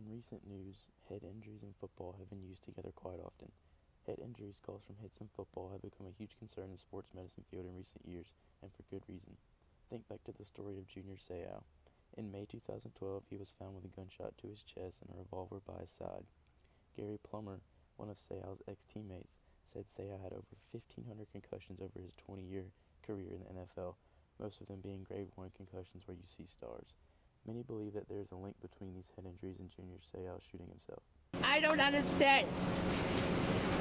In recent news, head injuries in football have been used together quite often. Head injuries caused from hits in football have become a huge concern in the sports medicine field in recent years, and for good reason. Think back to the story of Junior Seau. In May 2012, he was found with a gunshot to his chest and a revolver by his side. Gary Plummer, one of Seau's ex-teammates, said Seau had over 1,500 concussions over his 20-year career in the NFL, most of them being grade 1 concussions where you see stars. Many believe that there is a link between these head injuries and Junior Seau shooting himself. I don't understand.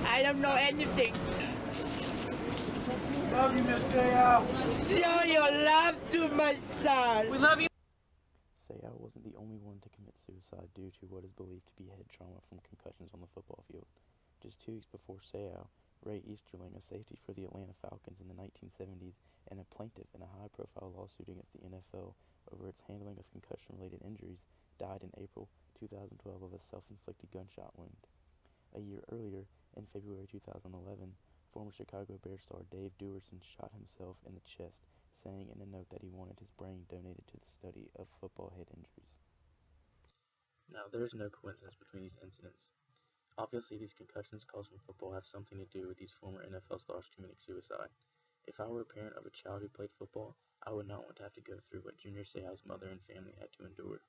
I don't know anything. Love you, Miss Seau. Show your love to my son. We love you. Seau wasn't the only one to commit suicide due to what is believed to be head trauma from concussions on the football field. Just 2 weeks before Seau, Ray Easterling, a safety for the Atlanta Falcons in the 1970s and a plaintiff in a high-profile lawsuit against the NFL over its handling of concussion-related injuries, died in April 2012 of a self-inflicted gunshot wound. A year earlier, in February 2011, former Chicago Bears star Dave Duerson shot himself in the chest, saying in a note that he wanted his brain donated to the study of football head injuries. Now, there is no coincidence between these incidents. Obviously, these concussions caused from football have something to do with these former NFL stars committing suicide. If I were a parent of a child who played football, I would not want to have to go through what Junior Seau's mother and family had to endure.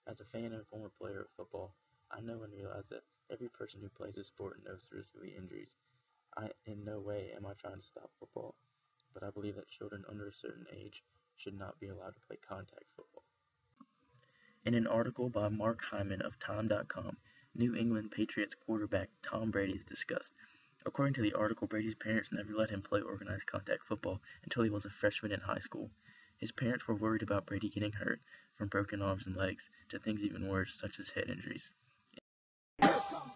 As a fan and former player of football, I know and realize that every person who plays this sport knows the risk of the injuries. In no way am I trying to stop football, but I believe that children under a certain age should not be allowed to play contact football. In an article by Mark Hyman of Time.com, New England Patriots quarterback Tom Brady is discussed. According to the article, Brady's parents never let him play organized contact football until he was a freshman in high school. His parents were worried about Brady getting hurt, from broken arms and legs to things even worse, such as head injuries.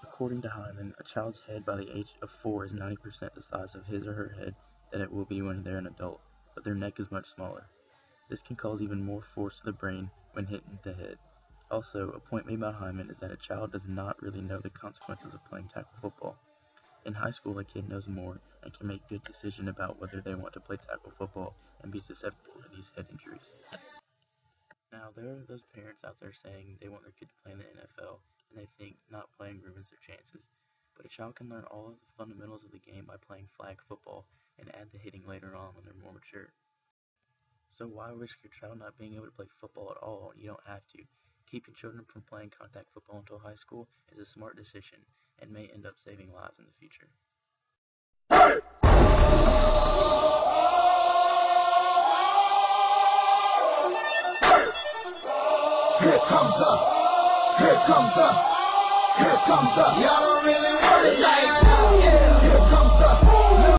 According to Hyman, a child's head by the age of 4 is 90% the size of his or her head that it will be when they're an adult, but their neck is much smaller. This can cause even more force to the brain when hitting the head. Also, a point made by Hyman is that a child does not really know the consequences of playing tackle football. In high school, a kid knows more and can make good decisions about whether they want to play tackle football and be susceptible to these head injuries. Now, there are those parents out there saying they want their kid to play in the NFL, and they think not playing ruins their chances. But a child can learn all of the fundamentals of the game by playing flag football and add the hitting later on when they're more mature. So why risk your child not being able to play football at all when you don't have to? Keeping children from playing contact football until high school is a smart decision and may end up saving lives in the future. Here comes the, y'all don't really want it like that.